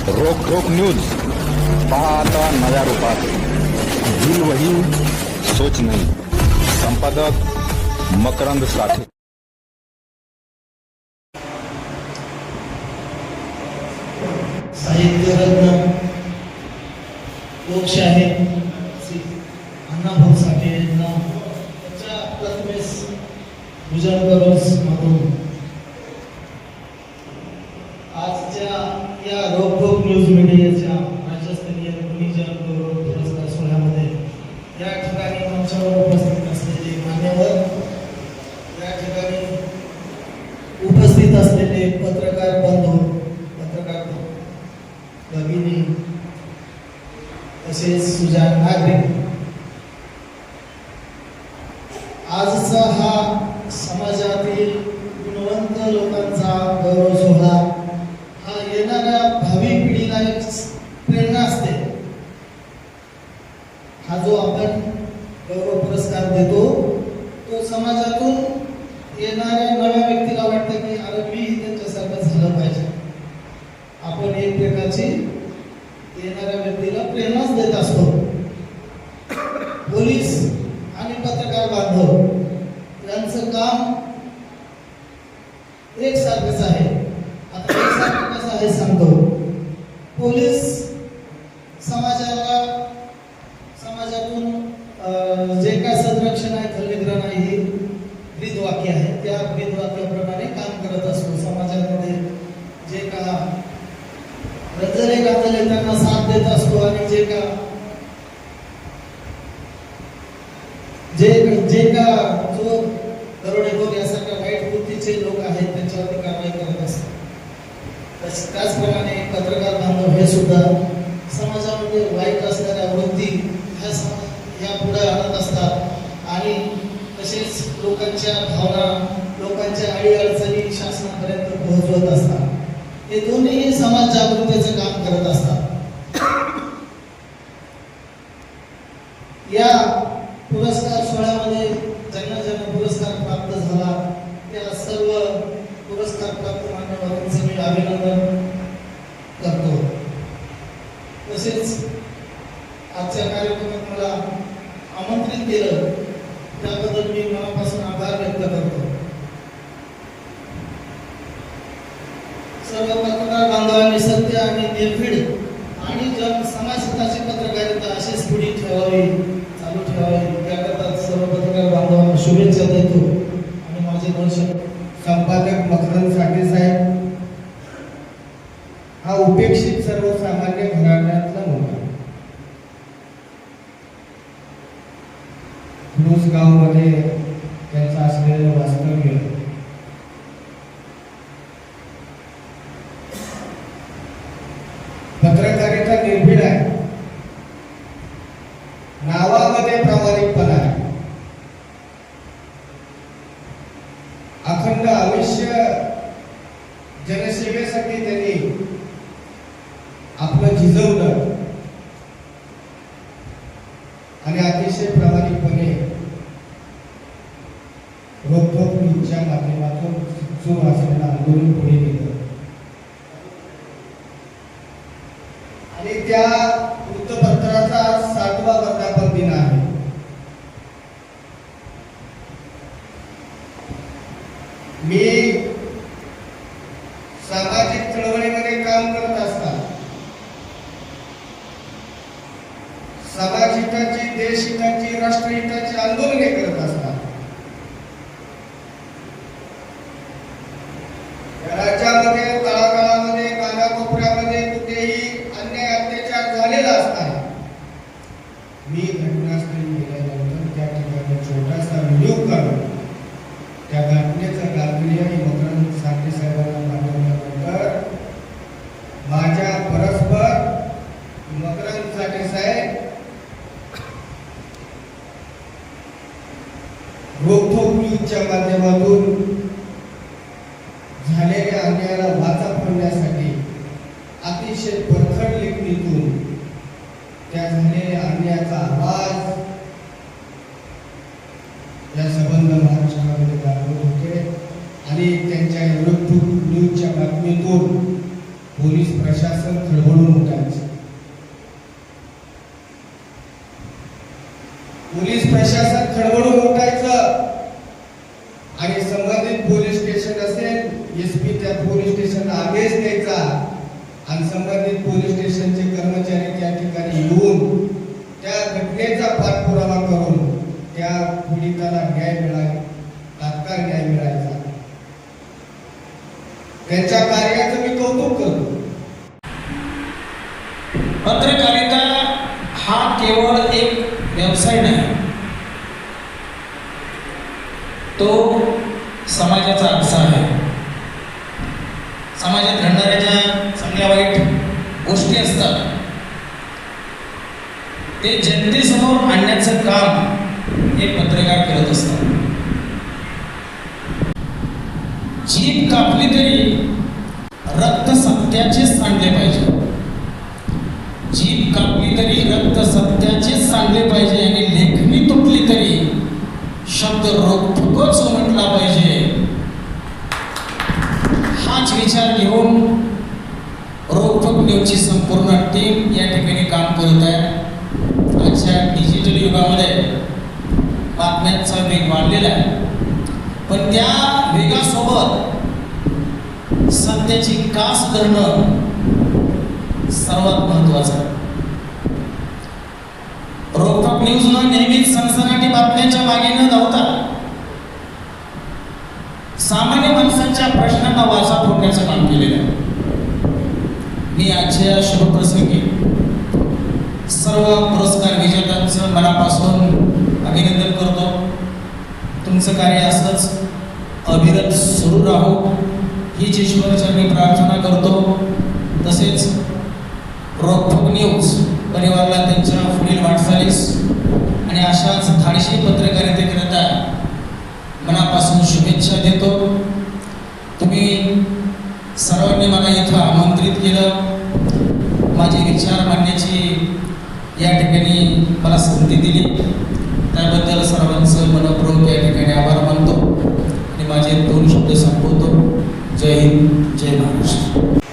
रोक रोक न्यूज पहा आता नव्या रूपात. दिल वही सोच नहीं. संपादक मकरंद साठे. साहित्यरत्न लोकशाही अण्णाभाऊ साठे यांना त्याच्या प्रतिमेस पूजन करून आजच्या या रोक न्यूज मीडियाच्या राज्यस्तरीय गुणीजन गौरव पुरस्कार सोहळ्यामध्ये या ठिकाणी मंचावर उपस्थित असलेले मान्यवर, या ठिकाणी उपस्थित असलेले पत्रकार बंधू, पत्रकार भगिनी, तसेच सुजाण नागरिक, आजचा हा समाजातील गुणवंत लोकांचा गौरव सोहळा हा येणाऱ्या भावी पिढीला एक प्रेरणा असते. हा जो आपण गौरव पुरस्कार देतो तो समाजातून येणाऱ्या नव्या व्यक्तीला वाटतं की अरे मी त्यांच्यासारखं झालं पाहिजे. आपण एक प्रकारची येणाऱ्या व्यक्तीला प्रेरणाच देत असतो. पोलीस आणि पत्रकार बांधव यांचं काम एकसारखंच आहे. आता एकसारखं कसं आहे सांगतो. पोलीस समाजातून जे काय संरक्षण आहे, खलनिग्रहण आहे, हे ब्रीदवाक्य आहे. त्या ब्रीदवाक्याप्रमाणे काम करत असतो. समाजामध्ये जे का रजले गाजले त्यांना साथ देत असतो आणि जे का जो दरोडेखोर यासारख्या वाईट वृत्तीचे लोक आहेत त्यांच्यावरती कारवाई करत असतात. त्याचप्रमाणे पत्रकार बांधव हे सुद्धा समाजामध्ये वाईट असणाऱ्या वृत्ती ह्या पुढे आणत असतात आणि तसेच लोकांच्या भावना, लोकांच्या अडीअडचणी शासनापर्यंत पोहोचवत असतात. हे दोन्ही समाज जागृतीचं काम करत असतात. या पुरस्कार सोहळ्यामध्ये ज्यांना पुरस्कार प्राप्त झाला त्या सर्व पुरस्कार प्राप्त मान्यवरांचं मी अभिनंदन करतो. तसेच आजच्या कार्यक्रमात मला आमंत्रित केलं त्याबद्दल मी मनापासून आभार व्यक्त करतो. सर्व पत्रकार बांधवांनी सत्य आणि निर्भीड आणि समाजहिताची पत्रकारिता अशीच पुढे ठेवावी, चालू ठेवावी याकरता सर्व पत्रकार बांधवांना शुभेच्छा देतो. आणि माझे दोन संपादक मकरंद साठे साहेब हा उपेक्षित सर्वसामान्य घराण्यातला मुलगा. गावमध्ये त्यांचं असलेलं वास्तव्य पत्रकारिता निर्भीड आहे, नावामध्ये प्रामाणिकपणा आहे, अखंड आयुष्य जनसेवेसाठी त्यांनी आपलं झिजवलं आणि अतिशय प्रामाणिकपणे रोखोक न्यूजच्या माध्यमातून सुरू असलेलं आंदोलन पुढे नेलं आणि त्या वृत्तपत्राचा 60वा वर्धापन दिन आहे. मी सामाजिक चळवळीमध्ये काम करत असताना समाजहिताची, देशहिताची, राष्ट्रहिताची आंदोलने करत असतात राज्यामध्ये तळागाळामध्ये कानाकोपऱ्यामध्ये कुठेही अन्याय अत्याचार झालेला असताना मी घटनास्थळी गेल्यानंतर त्या ठिकाणी छोटासा व्हिडिओ काढून त्या घटनेचं गांभीर्य मकरंद साठे साहेबांना पाठवल्यानंतर माझ्या परस्पर मकरंद साठे साहेब रोखोक न्यूजच्या माध्यमातून झालेल्या अन्यायाला वाचा फोडण्यासाठी अतिशय परखड लेखणीतून त्या झालेल्या अन्यायाचा आवाज या संबंध महाराष्ट्रामध्ये दाखवत होते आणि त्यांच्या रोखोक न्यूजच्या बातमीतून पोलीस प्रशासन खळबळून उठायचं. पोलीस प्रशासन खळबळून उठायचं आणि संबंधित पोलीस स्टेशन असेल एसपी त्या पोलीस स्टेशनला आदेश द्यायचा आणि संबंधित पोलीस स्टेशनचे कर्मचारी त्या ठिकाणी येऊन त्या घटनेचा पाठपुरावा करून त्या पीडिताला न्याय मिळाला, तात्काळ न्याय मिळायचा. त्यांच्या कार्याचं मी कौतुक करतो. पत्रकारिता हा केवळ एक व्यवसाय नाही, तो समाजाचा आरसा आहे. समाजात घडणाऱ्या ज्या चांगल्या वाईट गोष्टी असतात ते जनतेसमोर आणण्याचं काम हे पत्रकार करत असतात. जीभ कापली तरी रक्त सत्याचेच सांडले पाहिजे. जीभ कापली तरी रक्त सत्याचेच सांडले पाहिजे आणि लेखणी तुटली तरी शब्द रोखठोकच म्हटला पाहिजे. हाच विचार घेऊन रोखठोक न्यूजची संपूर्ण टीम या ठिकाणी काम करत आहे. आजच्या डिजिटल युगामध्ये बातम्यांचा वेग वाढलेला आहे, पण त्या वेगासोबत सत्याची कास धरणं सर्वात महत्वाचं आहे. रोखठोक न्यूजनं नेहमीच सनसनाटी बातम्यांच्या मागे न धावता सामान्य माणसांच्या प्रश्नांना वाचा फोडण्याचं काम केलेलं आहे. मी आजच्या शुभप्रसंगी सर्व पुरस्कार विजेत्यांचं मनापासून अभिनंदन करतो. तुमचं कार्य असंच अविरत सुरू राहो हीच ईश्वराचरणी प्रार्थना करतो. तसेच रोखठोक न्यूज परिवाराला त्यांच्या पुढील वाटचालीस आणि अशाच धाडशी पत्रकारितेकरिता मनापासून शुभेच्छा देतो. तुम्ही सर्वांनी मला इथं आमंत्रित केलं, माझे विचार मांडण्याची या ठिकाणी मला संधी दिली, त्याबद्दल सर्वांचं मनपूर्वक या ठिकाणी आभार मानतो आणि माझे 2 शब्द संपवतो. जय हिंद, जय महाराष्ट्र.